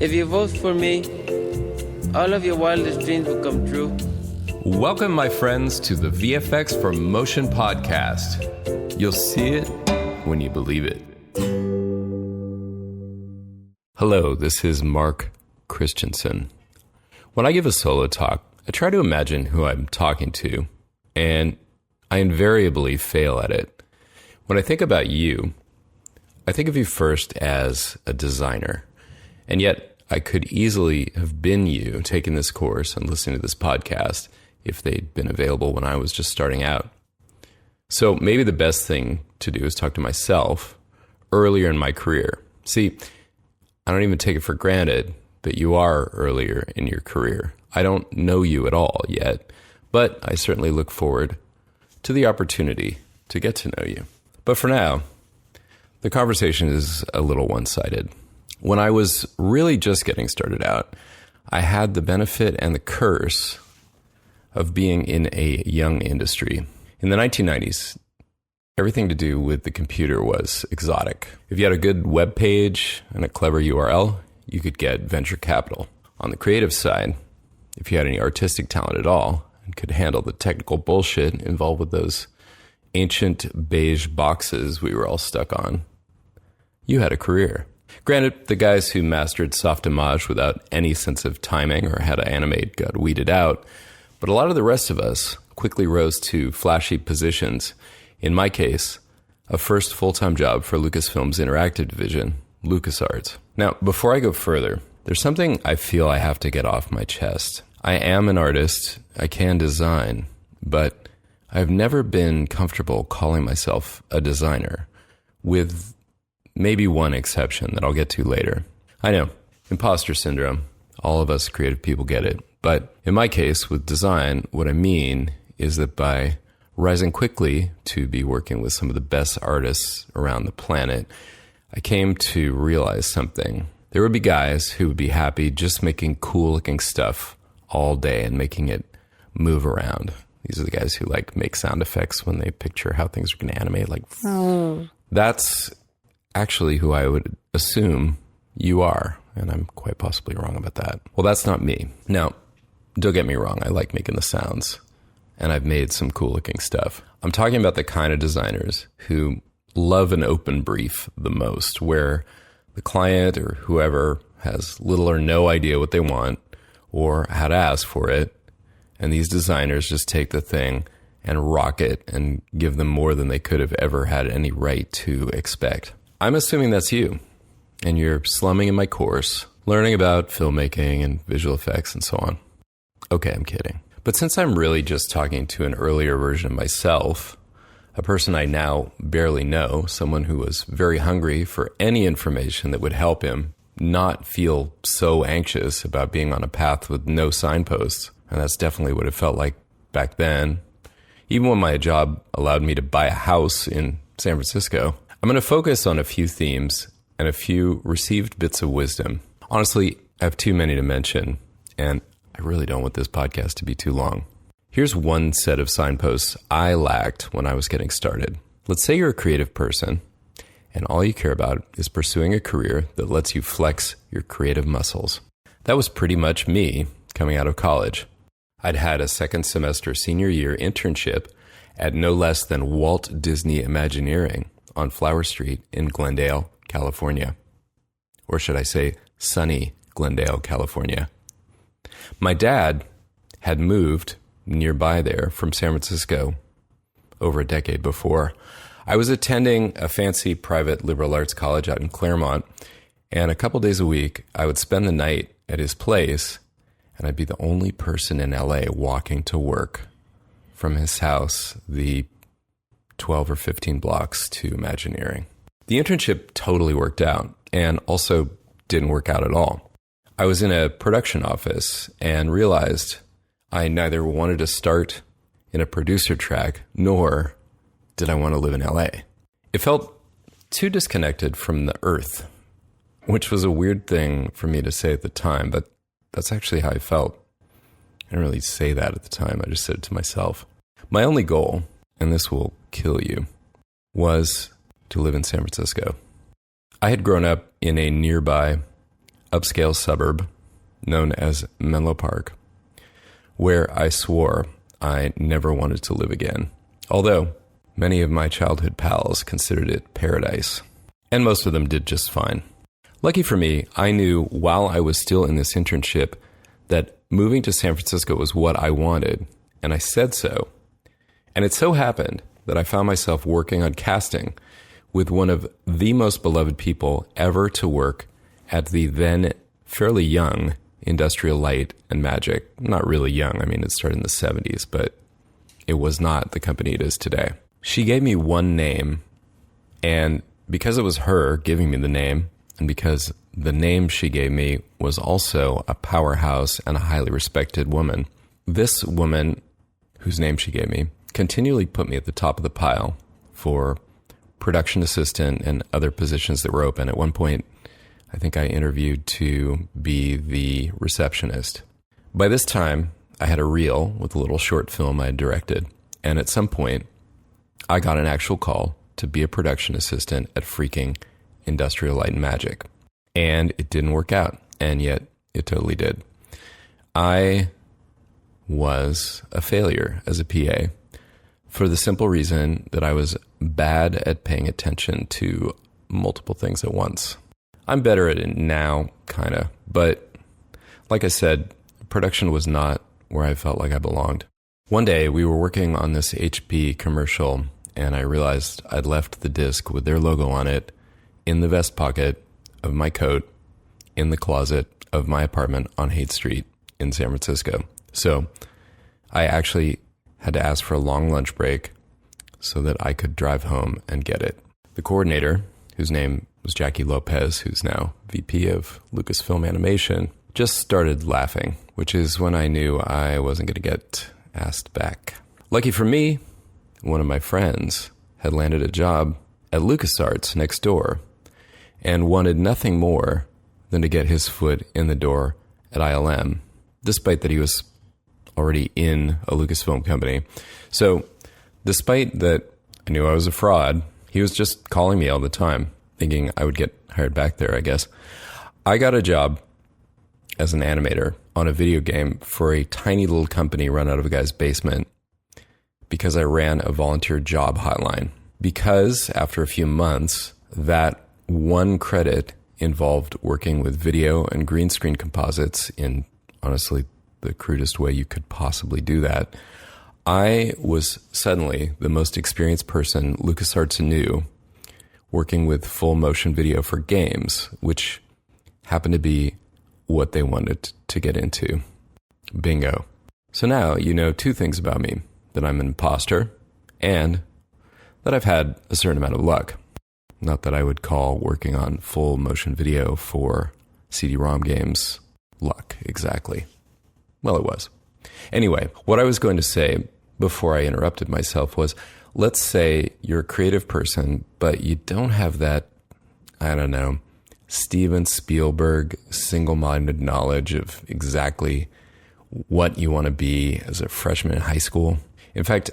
If you vote for me, all of your wildest dreams will come true. Welcome, my friends, to the VFX for Motion podcast. You'll see it when you believe it. Hello, this is Mark Christensen. When I give a solo talk, I try to imagine who I'm talking to, and I invariably fail at it. When I think about you, I think of you first as a designer, and yet I could easily have been you taking this course and listening to this podcast if they'd been available when I was just starting out. So maybe the best thing to do is talk to myself earlier in my career. See, I don't even take it for granted that you are earlier in your career. I don't know you at all yet, but I certainly look forward to the opportunity to get to know you. But for now, the conversation is a little one-sided. When I was really just getting started out, I had the benefit and the curse of being in a young industry. In the 1990s, everything to do with the computer was exotic. If you had a good web page and a clever URL, you could get venture capital. On the creative side, if you had any artistic talent at all and could handle the technical bullshit involved with those ancient beige boxes we were all stuck on, you had a career. Granted, the guys who mastered soft-image without any sense of timing or how to animate got weeded out, but a lot of the rest of us quickly rose to flashy positions. In my case, a first full-time job for Lucasfilm's interactive division, LucasArts. Now, before I go further, there's something I feel I have to get off my chest. I am an artist, I can design, but I've never been comfortable calling myself a designer, with maybe one exception that I'll get to later. I know, imposter syndrome. All of us creative people get it. But in my case, with design, what I mean is that by rising quickly to be working with some of the best artists around the planet, I came to realize something. There would be guys who would be happy just making cool-looking stuff all day and making it move around. These are the guys who make sound effects when they picture how things are going to animate. That's actually who I would assume you are, and I'm quite possibly wrong about that. Well, that's not me. Now, don't get me wrong, I like making the sounds, and I've made some cool-looking stuff. I'm talking about the kind of designers who love an open brief the most, where the client or whoever has little or no idea what they want or how to ask for it, and these designers just take the thing and rock it and give them more than they could have ever had any right to expect. I'm assuming that's you, and you're slumming in my course, learning about filmmaking and visual effects and so on. Okay, I'm kidding. But since I'm really just talking to an earlier version of myself, a person I now barely know, someone who was very hungry for any information that would help him not feel so anxious about being on a path with no signposts, and that's definitely what it felt like back then, even when my job allowed me to buy a house in San Francisco, I'm going to focus on a few themes and a few received bits of wisdom. Honestly, I have too many to mention, and I really don't want this podcast to be too long. Here's one set of signposts I lacked when I was getting started. Let's say you're a creative person, and all you care about is pursuing a career that lets you flex your creative muscles. That was pretty much me coming out of college. I'd had a second semester senior year internship at no less than Walt Disney Imagineering on Flower Street in Glendale, California. Or should I say sunny Glendale, California. My dad had moved nearby there from San Francisco over a decade before. I was attending a fancy private liberal arts college out in Claremont, and a couple days a week, I would spend the night at his place, and I'd be the only person in LA walking to work from his house, the 12 or 15 blocks to Imagineering. The internship totally worked out, and also didn't work out at all. I was in a production office and realized I neither wanted to start in a producer track, nor did I want to live in LA. It felt too disconnected from the earth, which was a weird thing for me to say at the time, but that's actually how I felt. I didn't really say that at the time, I just said it to myself. My only goal, and this will kill you, was to live in San Francisco. I had grown up in a nearby upscale suburb known as Menlo Park, where I swore I never wanted to live again, although many of my childhood pals considered it paradise, and most of them did just fine. Lucky for me, I knew while I was still in this internship that moving to San Francisco was what I wanted, and I said so. And it so happened that I found myself working on casting with one of the most beloved people ever to work at the then fairly young Industrial Light and Magic. Not really young, I mean, it started in the 70s, but it was not the company it is today. She gave me one name, and because it was her giving me the name, and because the name she gave me was also a powerhouse and a highly respected woman, this woman, whose name she gave me, continually put me at the top of the pile for production assistant and other positions that were open. At one point, I think I interviewed to be the receptionist. By this time, I had a reel with a little short film I had directed, and at some point, I got an actual call to be a production assistant at freaking Industrial Light and Magic. And it didn't work out, and yet it totally did. I was a failure as a PA for the simple reason that I was bad at paying attention to multiple things at once. I'm better at it now, kind of, but like I said, production was not where I felt like I belonged. One day, we were working on this HP commercial, and I realized I'd left the disc with their logo on it in the vest pocket of my coat in the closet of my apartment on Haight Street in San Francisco. So I actually had to ask for a long lunch break so that I could drive home and get it. The coordinator, whose name was Jackie Lopez, who's now VP of Lucasfilm Animation, just started laughing, which is when I knew I wasn't going to get asked back. Lucky for me, one of my friends had landed a job at LucasArts next door and wanted nothing more than to get his foot in the door at ILM, despite that he was already in a Lucasfilm company. So despite that I knew I was a fraud, he was just calling me all the time, thinking I would get hired back there, I guess. I got a job as an animator on a video game for a tiny little company run out of a guy's basement because I ran a volunteer job hotline. Because after a few months, that one credit involved working with video and green screen composites in, honestly, the crudest way you could possibly do that, I was suddenly the most experienced person LucasArts knew working with full motion video for games, which happened to be what they wanted to get into. Bingo. So now you know two things about me: that I'm an imposter and that I've had a certain amount of luck. Not that I would call working on full motion video for CD-ROM games luck, exactly. Well, it was. Anyway, what I was going to say before I interrupted myself was, let's say you're a creative person, but you don't have that, I don't know, Steven Spielberg single-minded knowledge of exactly what you want to be as a freshman in high school. In fact,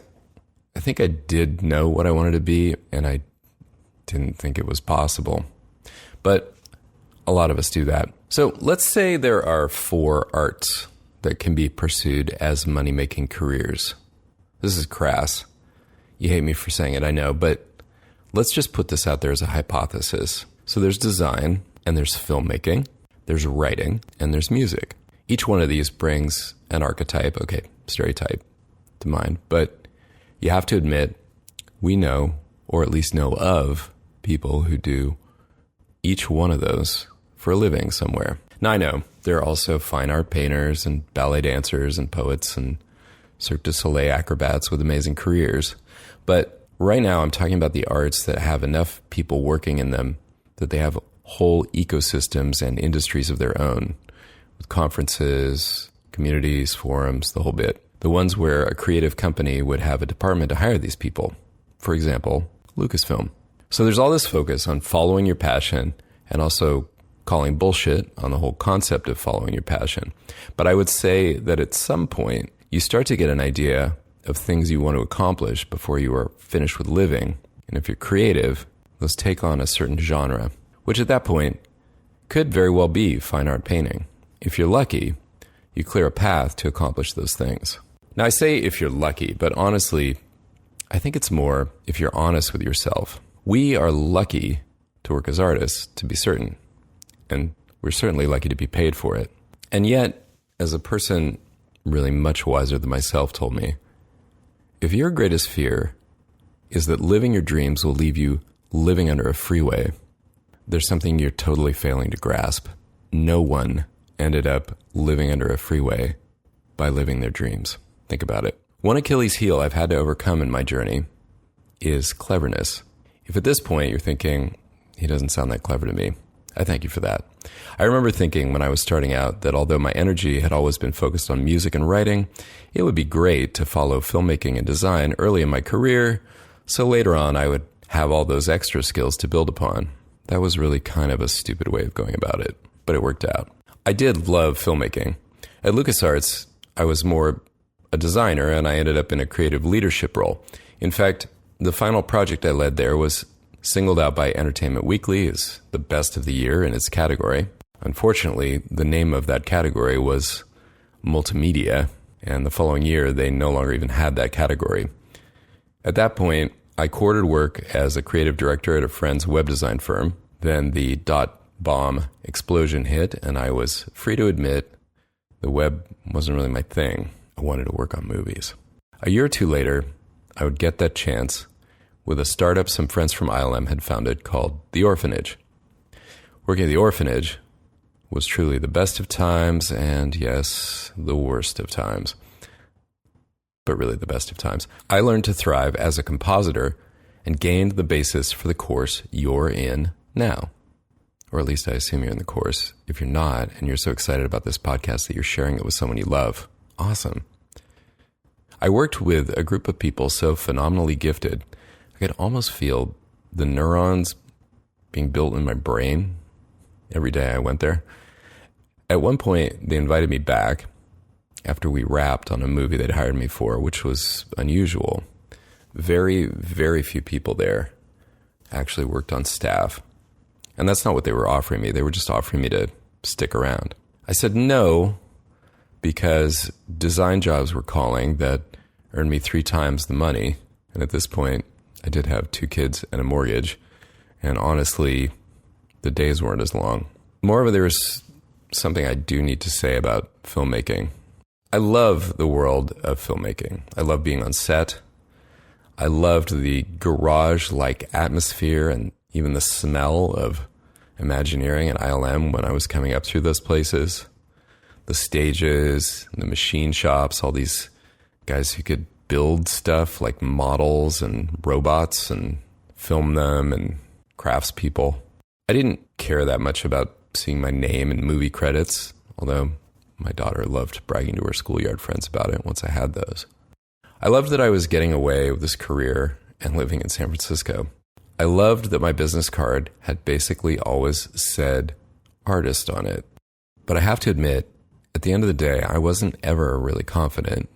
I think I did know what I wanted to be, and I didn't think it was possible. But a lot of us do that. So let's say there are 4 arts that can be pursued as money-making careers. This is crass. You hate me for saying it, I know, but let's just put this out there as a hypothesis. So there's design, and there's filmmaking, there's writing, and there's music. Each one of these brings an archetype, stereotype to mind, but you have to admit, we know, or at least know of, people who do each one of those for a living somewhere. Now, I know there are also fine art painters and ballet dancers and poets and Cirque du Soleil acrobats with amazing careers. But right now I'm talking about the arts that have enough people working in them that they have whole ecosystems and industries of their own, with conferences, communities, forums, the whole bit. The ones where a creative company would have a department to hire these people. For example, Lucasfilm. So there's all this focus on following your passion and also calling bullshit on the whole concept of following your passion. But I would say that at some point, you start to get an idea of things you want to accomplish before you are finished with living. And if you're creative, those take on a certain genre, which at that point could very well be fine art painting. If you're lucky, you clear a path to accomplish those things. Now, I say if you're lucky, but honestly, I think it's more if you're honest with yourself. We are lucky to work as artists, to be certain, and we're certainly lucky to be paid for it. And yet, as a person really much wiser than myself told me, if your greatest fear is that living your dreams will leave you living under a freeway, there's something you're totally failing to grasp. No one ended up living under a freeway by living their dreams. Think about it. One Achilles heel I've had to overcome in my journey is cleverness. If at this point you're thinking, he doesn't sound that clever to me, I thank you for that. I remember thinking when I was starting out that although my energy had always been focused on music and writing, it would be great to follow filmmaking and design early in my career, so later on I would have all those extra skills to build upon. That was really kind of a stupid way of going about it, but it worked out. I did love filmmaking. At LucasArts, I was more a designer, and I ended up in a creative leadership role. In fact, the final project I led there was singled out by Entertainment Weekly as the best of the year in its category. Unfortunately, the name of that category was multimedia, and the following year they no longer even had that category. At that point, I courted work as a creative director at a friend's web design firm. Then the dot bomb explosion hit, and I was free to admit the web wasn't really my thing. I wanted to work on movies. A year or two later, I would get that chance with a startup some friends from ILM had founded called The Orphanage. Working at The Orphanage was truly the best of times and, yes, the worst of times. But really the best of times. I learned to thrive as a compositor and gained the basis for the course you're in now. Or at least I assume you're in the course. If you're not, and you're so excited about this podcast that you're sharing it with someone you love, awesome. I worked with a group of people so phenomenally gifted, I could almost feel the neurons being built in my brain every day I went there. At one point, they invited me back after we wrapped on a movie they'd hired me for, which was unusual. Very, very few people there actually worked on staff. And that's not what they were offering me. They were just offering me to stick around. I said no, because design jobs were calling that earned me 3 times the money. And at this point, I did have 2 kids and a mortgage. And honestly, the days weren't as long. Moreover, there was something I do need to say about filmmaking. I love the world of filmmaking. I love being on set. I loved the garage-like atmosphere and even the smell of Imagineering and ILM when I was coming up through those places. The stages, the machine shops, all these guys who could build stuff like models and robots and film them, and craftspeople. I didn't care that much about seeing my name in movie credits, although my daughter loved bragging to her schoolyard friends about it once I had those. I loved that I was getting away with this career and living in San Francisco. I loved that my business card had basically always said artist on it. But I have to admit, at the end of the day, I wasn't ever really confident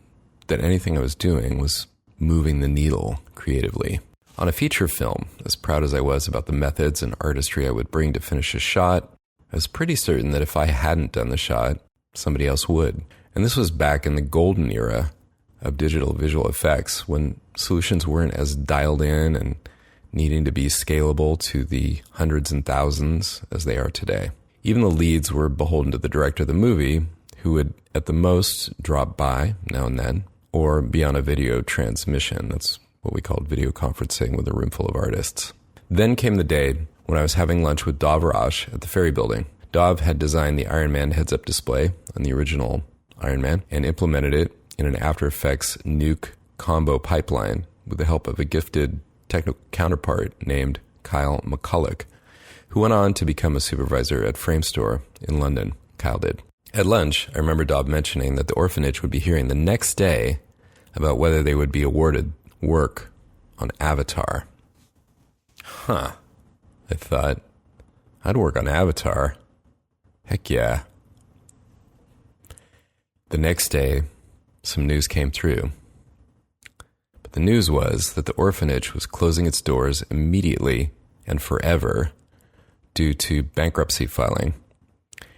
that anything I was doing was moving the needle creatively. On a feature film, as proud as I was about the methods and artistry I would bring to finish a shot, I was pretty certain that if I hadn't done the shot, somebody else would. And this was back in the golden era of digital visual effects, when solutions weren't as dialed in and needing to be scalable to the hundreds and thousands as they are today. Even the leads were beholden to the director of the movie, who would at the most drop by now and then, or be on a video transmission. That's what we called video conferencing with a room full of artists. Then came the day when I was having lunch with Dov Rosh at the Ferry Building. Dov had designed the Iron Man heads-up display on the original Iron Man and implemented it in an After Effects Nuke combo pipeline with the help of a gifted technical counterpart named Kyle McCulloch, who went on to become a supervisor at Framestore in London. Kyle did. At lunch, I remember Dov mentioning that the orphanage would be hearing the next day about whether they would be awarded work on Avatar. I thought, I'd work on Avatar. Heck yeah. The next day, some news came through. But the news was that the orphanage was closing its doors immediately and forever due to bankruptcy filing,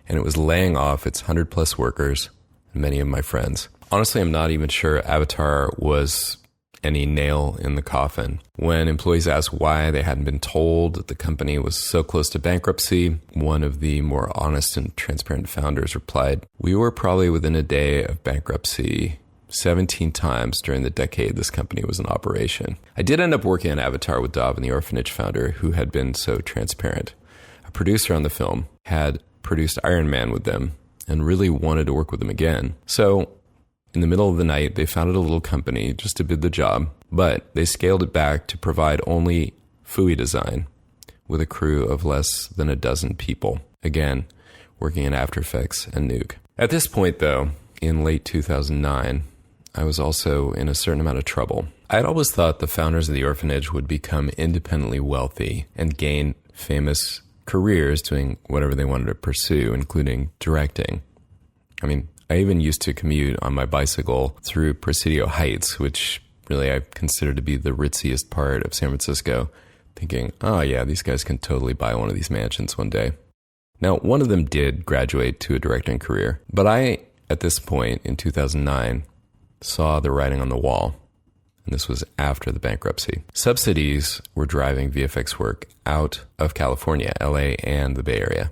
and it was laying off its 100 plus workers and many of my friends. Honestly, I'm not even sure Avatar was any nail in the coffin. When employees asked why they hadn't been told that the company was so close to bankruptcy, one of the more honest and transparent founders replied, "We were probably within a day of bankruptcy 17 times during the decade this company was in operation." I did end up working on Avatar with Dov and the Orphanage founder, who had been so transparent. A producer on the film had produced Iron Man with them and really wanted to work with them again. So in the middle of the night, they founded a little company just to bid the job, but they scaled it back to provide only FUI design with a crew of less than a dozen people. Again, working in After Effects and Nuke. At this point, though, in late 2009, I was also in a certain amount of trouble. I had always thought the founders of the Orphanage would become independently wealthy and gain famous careers doing whatever they wanted to pursue, including directing. I mean, I even used to commute on my bicycle through Presidio Heights, which really I consider to be the ritziest part of San Francisco, thinking, oh yeah, these guys can totally buy one of these mansions one day. Now, one of them did graduate to a directing career, but I, at this point in 2009, saw the writing on the wall, and this was after the bankruptcy. Subsidies were driving VFX work out of California, LA, and the Bay Area.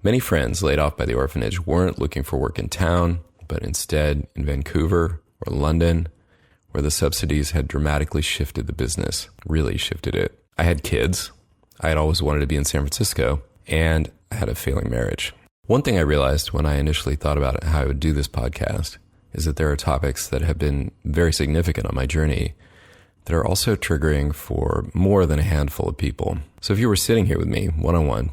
Many friends laid off by the Orphanage weren't looking for work in town, but instead in Vancouver or London, where the subsidies had dramatically shifted the business, really shifted it. I had kids. I had always wanted to be in San Francisco, and I had a failing marriage. One thing I realized when I initially thought about how I would do this podcast is that there are topics that have been very significant on my journey that are also triggering for more than a handful of people. So if you were sitting here with me one-on-one,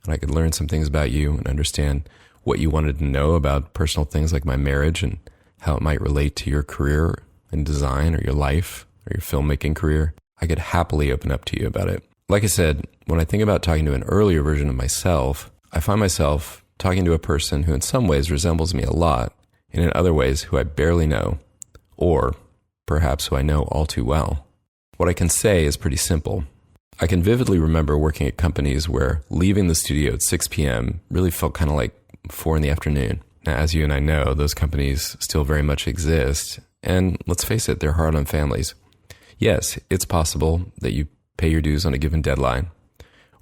and I could learn some things about you and understand what you wanted to know about personal things like my marriage and how it might relate to your career in design or your life or your filmmaking career, I could happily open up to you about it. Like I said, when I think about talking to an earlier version of myself, I find myself talking to a person who in some ways resembles me a lot, and in other ways who I barely know, or perhaps who I know all too well. What I can say is pretty simple. I can vividly remember working at companies where leaving the studio at 6 p.m. really felt kind of like 4 in the afternoon. Now, as you and I know, those companies still very much exist, and let's face it, they're hard on families. Yes, it's possible that you pay your dues on a given deadline,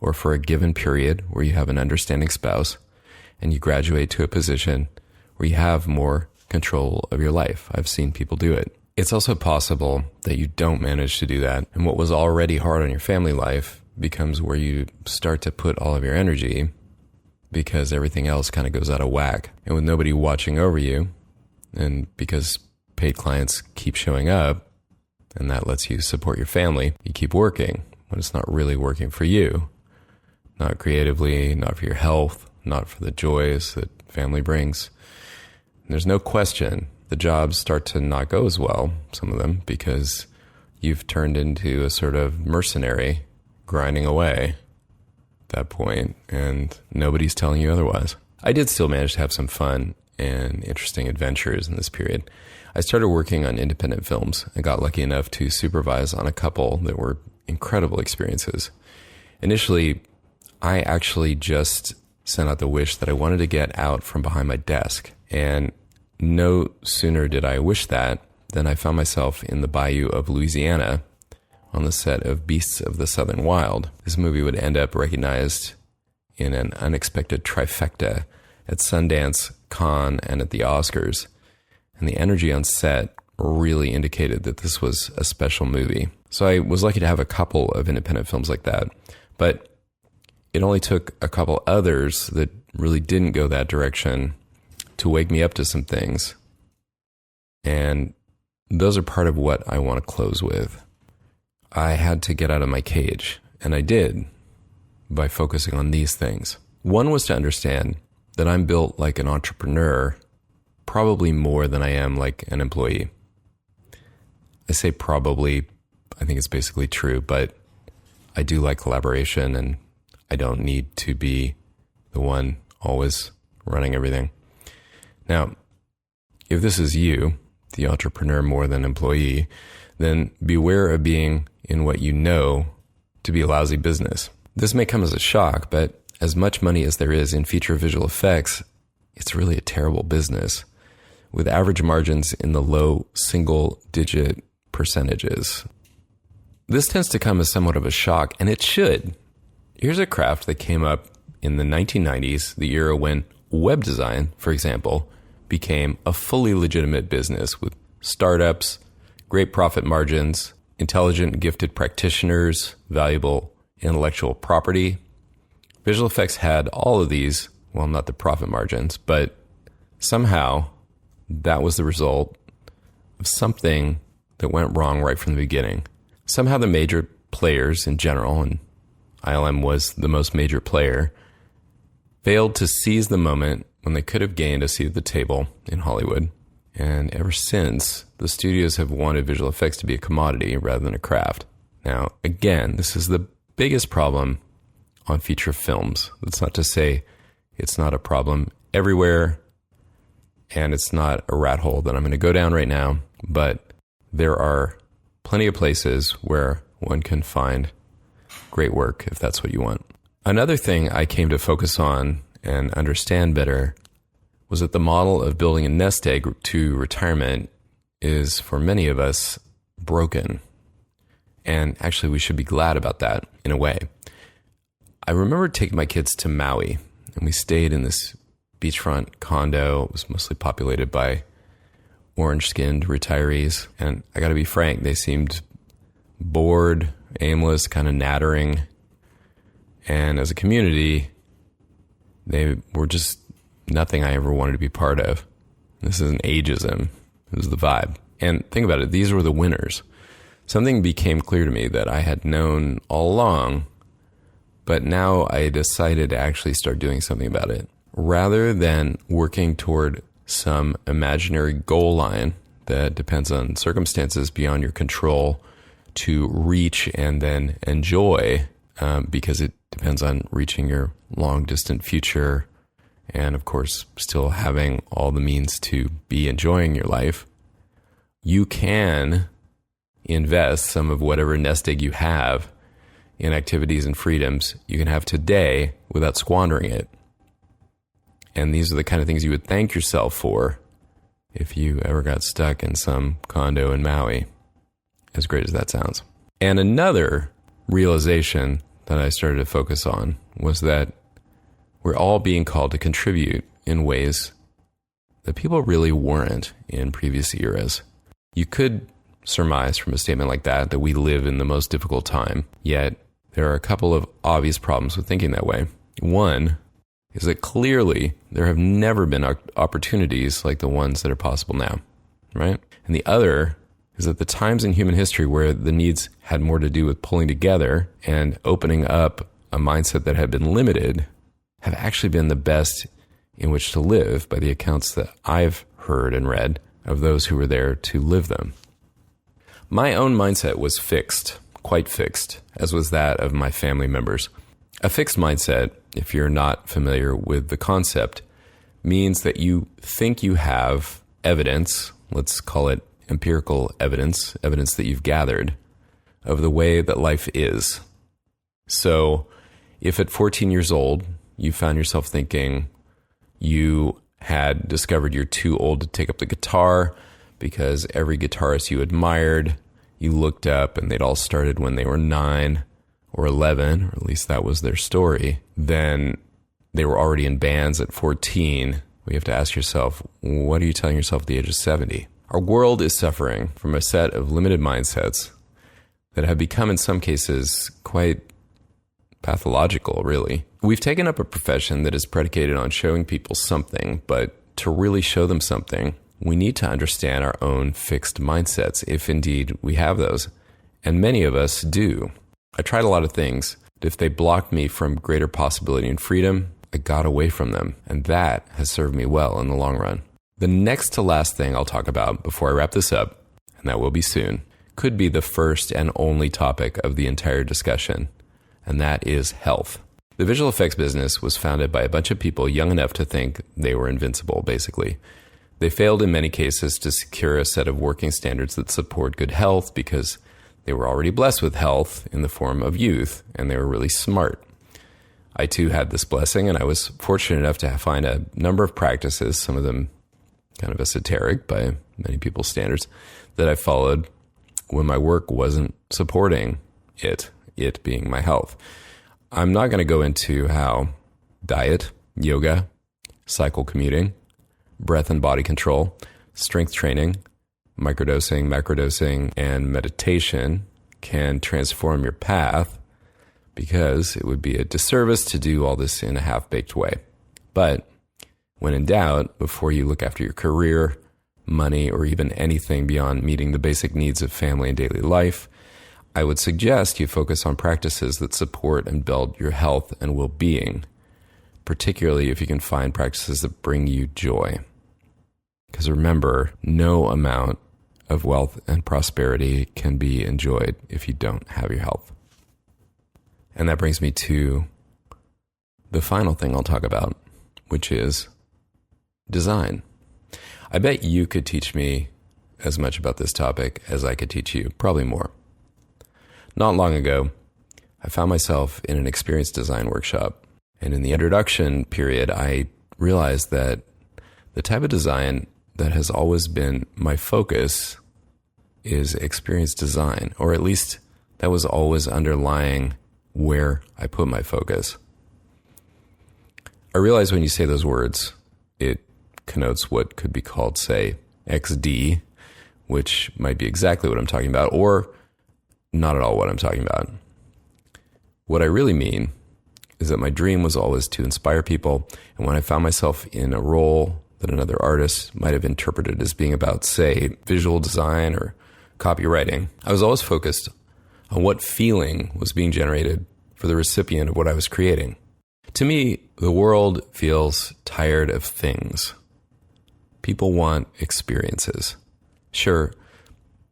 or for a given period where you have an understanding spouse, and you graduate to a position where you have more control of your life. I've seen people do it. It's also possible that you don't manage to do that, and what was already hard on your family life becomes where you start to put all of your energy because everything else kind of goes out of whack. And with nobody watching over you, and because paid clients keep showing up, and that lets you support your family, you keep working when it's not really working for you. Not creatively, not for your health, not for the joys that family brings. And there's no question the jobs start to not go as well, some of them, because you've turned into a sort of mercenary grinding away at that point, and nobody's telling you otherwise. I did still manage to have some fun and interesting adventures in this period. I started working on independent films and got lucky enough to supervise on a couple that were incredible experiences. Initially, I actually just sent out the wish that I wanted to get out from behind my desk, and no sooner did I wish that than I found myself in the bayou of Louisiana on the set of Beasts of the Southern Wild. This movie would end up recognized in an unexpected trifecta at Sundance, Cannes, and at the Oscars. And the energy on set really indicated that this was a special movie. So I was lucky to have a couple of independent films like that. But it only took a couple others that really didn't go that direction to wake me up to some things. And those are part of what I want to close with. I had to get out of my cage, and I did, by focusing on these things. One was to understand that I'm built like an entrepreneur, probably more than I am like an employee. I say probably, I think it's basically true, but I do like collaboration, and I don't need to be the one always running everything. Now, if this is you, the entrepreneur more than employee, then beware of being in what you know to be a lousy business. This may come as a shock, but as much money as there is in feature visual effects, it's really a terrible business, with average margins in the low single-digit percentages. This tends to come as somewhat of a shock, and it should. Here's a craft that came up in the 1990s, the era when web design, for example, became a fully legitimate business with startups, great profit margins, intelligent, gifted practitioners, valuable intellectual property. Visual effects had all of these, well, not the profit margins, but somehow that was the result of something that went wrong right from the beginning. Somehow the major players in general, and ILM was the most major player, failed to seize the moment when they could have gained a seat at the table in Hollywood. And ever since, the studios have wanted visual effects to be a commodity rather than a craft. Now, again, this is the biggest problem on feature films. That's not to say it's not a problem everywhere, and it's not a rat hole that I'm going to go down right now, but there are plenty of places where one can find great work if that's what you want. Another thing I came to focus on and understand better was that the model of building a nest egg to retirement is, for many of us, broken. And actually, we should be glad about that in a way. I remember taking my kids to Maui, and we stayed in this beachfront condo. It was mostly populated by orange-skinned retirees. And I got to be frank, they seemed bored, aimless, kind of nattering. And as a community, they were just nothing I ever wanted to be part of. This isn't ageism. It was the vibe. And think about it. These were the winners. Something became clear to me that I had known all along, but now I decided to actually start doing something about it. Rather than working toward some imaginary goal line that depends on circumstances beyond your control to reach and then enjoy, because it depends on reaching your long-distant future and, of course, still having all the means to be enjoying your life, you can invest some of whatever nest egg you have in activities and freedoms you can have today without squandering it. And these are the kind of things you would thank yourself for if you ever got stuck in some condo in Maui, as great as that sounds. And another realization that I started to focus on was that we're all being called to contribute in ways that people really weren't in previous eras. You could surmise from a statement like that we live in the most difficult time, yet there are a couple of obvious problems with thinking that way. One is that clearly there have never been opportunities like the ones that are possible now, right? And the other is that the times in human history where the needs had more to do with pulling together and opening up a mindset that had been limited have actually been the best in which to live by the accounts that I've heard and read of those who were there to live them. My own mindset was fixed, quite fixed, as was that of my family members. A fixed mindset, if you're not familiar with the concept, means that you think you have evidence, let's call it empirical evidence that you've gathered of the way that life is. So if at 14 years old, you found yourself thinking you had discovered you're too old to take up the guitar because every guitarist you admired, you looked up and they'd all started when they were 9 or 11, or at least that was their story, then they were already in bands at 14. We have to ask yourself, what are you telling yourself at the age of 70? Our world is suffering from a set of limited mindsets that have become, in some cases, quite pathological, really. We've taken up a profession that is predicated on showing people something, but to really show them something, we need to understand our own fixed mindsets, if indeed we have those. And many of us do. I tried a lot of things. If they blocked me from greater possibility and freedom, I got away from them. And that has served me well in the long run. The next to last thing I'll talk about before I wrap this up, and that will be soon, could be the first and only topic of the entire discussion, and that is health. The visual effects business was founded by a bunch of people young enough to think they were invincible, basically. They failed in many cases to secure a set of working standards that support good health because They were already blessed with health in the form of youth, and they were really smart. I too had this blessing, and I was fortunate enough to find a number of practices, some of them kind of esoteric by many people's standards, that I followed when my work wasn't supporting it being my health. I'm not going to go into how diet, yoga, cycle commuting, breath and body control, strength training, microdosing, macrodosing, and meditation can transform your path, because it would be a disservice to do all this in a half-baked way. But when in doubt, before you look after your career, money, or even anything beyond meeting the basic needs of family and daily life, I would suggest you focus on practices that support and build your health and well-being, particularly if you can find practices that bring you joy. Because remember, no amount of wealth and prosperity can be enjoyed if you don't have your health. And that brings me to the final thing I'll talk about, which is design. I bet you could teach me as much about this topic as I could teach you, probably more. Not long ago, I found myself in an experience design workshop, and in the introduction period, I realized that the type of design that has always been my focus is experience design, or at least that was always underlying where I put my focus. I realize when you say those words, it connotes what could be called, say, XD, which might be exactly what I'm talking about, or not at all what I'm talking about. What I really mean is that my dream was always to inspire people, and when I found myself in a role that another artist might have interpreted as being about, say, visual design or copywriting, I was always focused on what feeling was being generated for the recipient of what I was creating. To me, the world feels tired of things. People want experiences. Sure,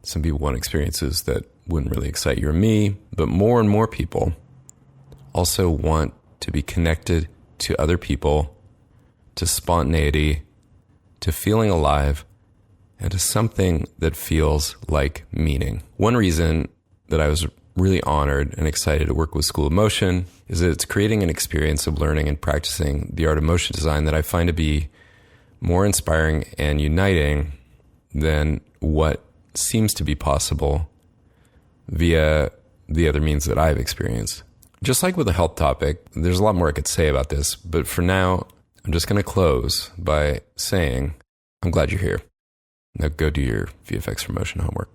some people want experiences that wouldn't really excite you or me, but more and more people also want to be connected to other people, to spontaneity, to feeling alive, and to something that feels like meaning. One reason that I was really honored and excited to work with School of Motion is that it's creating an experience of learning and practicing the art of motion design that I find to be more inspiring and uniting than what seems to be possible via the other means that I've experienced. Just like with the health topic, there's a lot more I could say about this, but for now, I'm just going to close by saying, I'm glad you're here. Now go do your VFX for Motion homework.